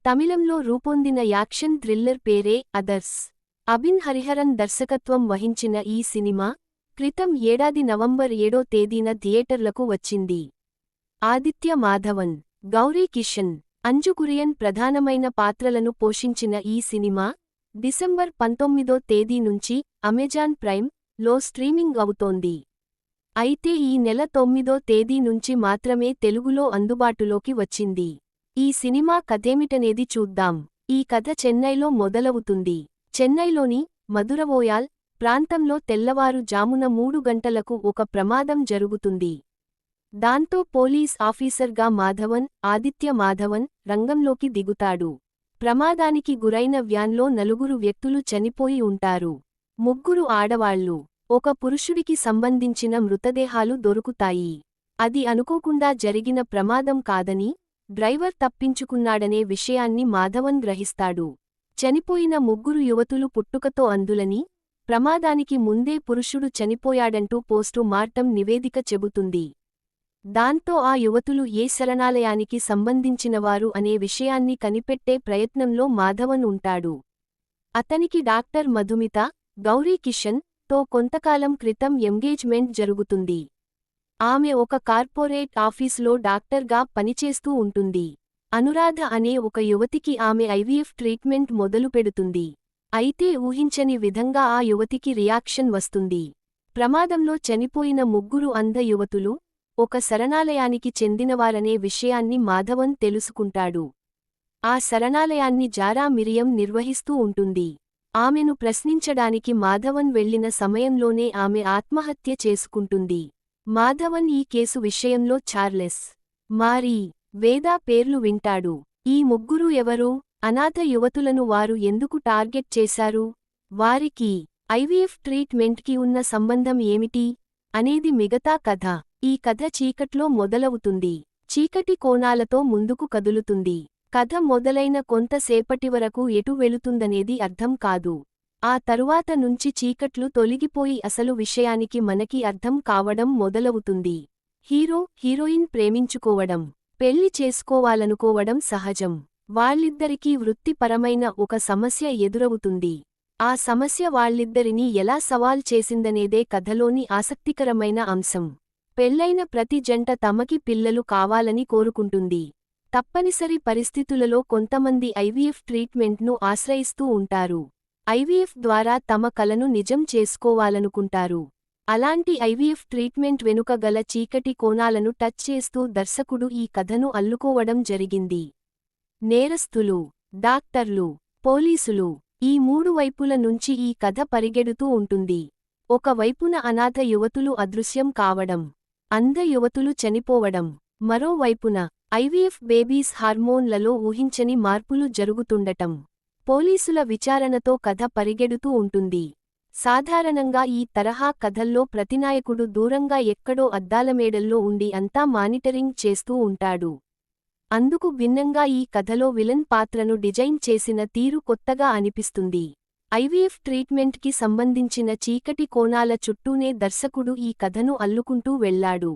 తమిళంలో రూపొందిన action thriller పేరే అదర్స్. అభిన్ హరిహరన్ దర్శకత్వం వహించిన ఈ సినిమా క్రితం ఏడాది నవంబర్ 7వ తేదీన థియేటర్లకు వచ్చింది. ఆదిత్య మాధవన్, గౌరీ కిషన్, అంజు కురియన్ ప్రధానమైన పాత్రలను పోషించిన ఈ సినిమా డిసెంబర్ 19వ తేదీ నుంచి అమెజాన్ ప్రైమ్ లో స్ట్రీమింగ్ అవుతోంది. అయితే ఈ నెల 9వ తేదీ నుంచి మాత్రమే తెలుగులో అందుబాటులోకి వచ్చింది. ఈ సినిమా కథేమిటనేది చూద్దాం. ఈ కథ చెన్నైలో మొదలవుతుంది. చెన్నైలోని మధురవోయాల్ ప్రాంతంలో తెల్లవారు జామున 3 గంటలకు ఒక ప్రమాదం జరుగుతుంది. దాంతో పోలీస్ ఆఫీసర్గా ఆదిత్య మాధవన్ రంగంలోకి దిగుతాడు. ప్రమాదానికి గురైన వ్యాన్లో 4 వ్యక్తులు చనిపోయి ఉంటారు. 3 ఆడవాళ్లు, ఒక పురుషుడికి సంబంధించిన మృతదేహాలు దొరుకుతాయి. అది అనుకోకుండా జరిగిన ప్రమాదం కాదని, డ్రైవర్ తప్పించుకున్నాడనే విషయాన్ని మాధవన్ గ్రహిస్తాడు. చనిపోయిన 3 యువతులు పుట్టుకతో అంధులని, ప్రమాదానికి ముందే పురుషుడు చనిపోయాడంటూ పోస్టు మార్టం నివేదిక చెబుతుంది. దాంతో ఆ యువతులు ఏ శరణాలయానికి సంబంధించినవారు అనే విషయాన్ని కనిపెట్టే ప్రయత్నంలో మాధవన్ ఉంటాడు. అతనికి డాక్టర్ మధుమిత, గౌరీ కిషన్ తో కొంతకాలం క్రితం ఎంగేజ్మెంట్ జరుగుతుంది. ఆమె ఒక కార్పొరేట్ ఆఫీసులో డాక్టర్గా పనిచేస్తూ ఉంటుంది. అనురాధ అనే ఒక యువతికి ఆమె ఐవీఎఫ్ ట్రీట్మెంట్ మొదలుపెడుతుంది. అయితే ఊహించని విధంగా ఆ యువతికి రియాక్షన్ వస్తుంది. ప్రమాదంలో చనిపోయిన 3 అంధ యువతులు ఒక శరణాలయానికి చెందినవారనే విషయాన్ని మాధవన్ తెలుసుకుంటాడు. ఆ శరణాలయాన్ని జారా మిరియం నిర్వహిస్తూ ఉంటుంది. ఆమెను ప్రశ్నించడానికి మాధవన్ వెళ్లిన సమయంలోనే ఆమె ఆత్మహత్య చేసుకుంటుంది. మాధవన్ ఈ కేసు విషయంలో చార్లెస్, మారీ, వేదా పేర్లు వింటాడు. ఈ 3 ఎవరు? అనాథ యువతులను వారు ఎందుకు టార్గెట్ చేశారు? వారికి ఐవీఎఫ్ ట్రీట్మెంట్కి ఉన్న సంబంధం ఏమిటి? అనేది మిగతా కథ. ఈ కథ చీకట్లో మొదలవుతుంది. చీకటి కోణాలతో ముందుకు కదులుతుంది. కథ మొదలైన కొంతసేపటి వరకు ఎటు వెళుతుందనేది అర్థం కాదు. ఆ తరువాత నుంచి చీకట్లు తొలగిపోయి అసలు విషయానికి మనకి అర్థం కావడం మొదలవుతుంది. హీరో, హీరోయిన్ ప్రేమించుకోవడం, పెళ్లి చేసుకోవాలనుకోవడం సహజం. వాళ్ళిద్దరికీ వృత్తిపరమైన ఒక సమస్య ఎదురవుతుంది. ఆ సమస్య వాళ్ళిద్దరినీ ఎలా సవాల్ చేసిందనేదే కథలోని ఆసక్తికరమైన అంశం. పెళ్లైన ప్రతి జంట తమకి పిల్లలు కావాలని కోరుకుంటుంది. తప్పనిసరి పరిస్థితులలో కొంతమంది ఐవీఎఫ్ ట్రీట్మెంట్ను ఆశ్రయిస్తూ ఉంటారు. ఐవీఎఫ్ ద్వారా తమ కలను నిజం చేసుకోవాలనుకుంటారు. అలాంటి ఐవీఎఫ్ ట్రీట్మెంట్ వెనుక గల చీకటి కోణాలను టచ్ చేస్తూ దర్శకుడు ఈ కథను అల్లుకోవడం జరిగింది. నేరస్తులు, డాక్టర్లు, పోలీసులు, ఈ 3 వైపుల నుంచి ఈ కథ పరిగెడుతూ ఉంటుంది. ఒక వైపున అనాథ యువతులు అదృశ్యం కావడం, అంధ యువతులు చనిపోవడం, మరోవైపున ఐవీఎఫ్ బేబీస్ హార్మోన్లలో ఊహించని మార్పులు జరుగుతుండటం. పోలీసుల విచారణతో కథ పరిగెడుతూ ఉంటుంది. సాధారణంగా ఈ తరహా కథల్లో ప్రతినాయకుడు దూరంగా ఎక్కడో అద్దాలమేడల్లో ఉండి అంతా మానిటరింగ్ చేస్తూ ఉంటాడు. అందుకు భిన్నంగా ఈ కథలో విలన్ పాత్రను డిజైన్ చేసిన తీరు కొత్తగా అనిపిస్తుంది. ఐవీఎఫ్ ట్రీట్మెంట్కి సంబంధించిన చీకటి కోణాల చుట్టూనే దర్శకుడు ఈ కథను అల్లుకుంటూ వెళ్లాడు.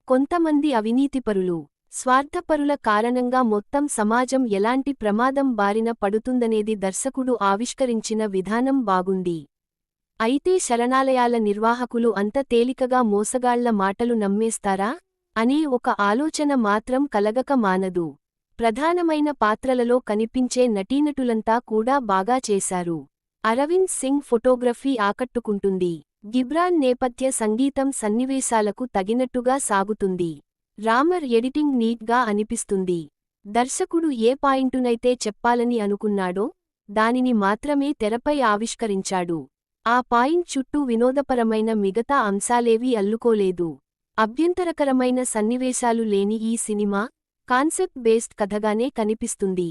కొంతమంది అవినీతిపరులు, స్వార్థపరుల కారణంగా మొత్తం సమాజం ఎలాంటి ప్రమాదం బారిన పడుతుందనేది దర్శకుడు ఆవిష్కరించిన విధానం బాగుంది. అయితే శరణాలయాల నిర్వాహకులు అంత తేలికగా మోసగాళ్ల మాటలు నమ్మేస్తారా అనే ఒక ఆలోచన మాత్రం కలగక మానదు. ప్రధానమైన పాత్రలలో కనిపించే నటీనటులంతా కూడా బాగా చేశారు. అరవింద్ సింగ్ ఫోటోగ్రఫీ ఆకట్టుకుంటుంది. గిబ్రాన్ నేపథ్య సంగీతం సన్నివేశాలకు తగినట్టుగా సాగుతుంది. రామర్ ఎడిటింగ్ నీట్గా అనిపిస్తుంది. దర్శకుడు ఏ పాయింటునైతే చెప్పాలని అనుకున్నాడో దానిని మాత్రమే తెరపై ఆవిష్కరించాడు. ఆ పాయింట్ చుట్టూ వినోదపరమైన మిగతా అంశాలేవీ అల్లుకోలేదు. అభ్యంతరకరమైన సన్నివేశాలు లేని ఈ సినిమా కాన్సెప్ట్ బేస్డ్ కథగానే కనిపిస్తుంది.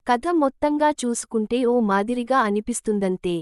కథ మొత్తంగా చూసుకుంటే ఓ మాదిరిగా అనిపిస్తుందంతే.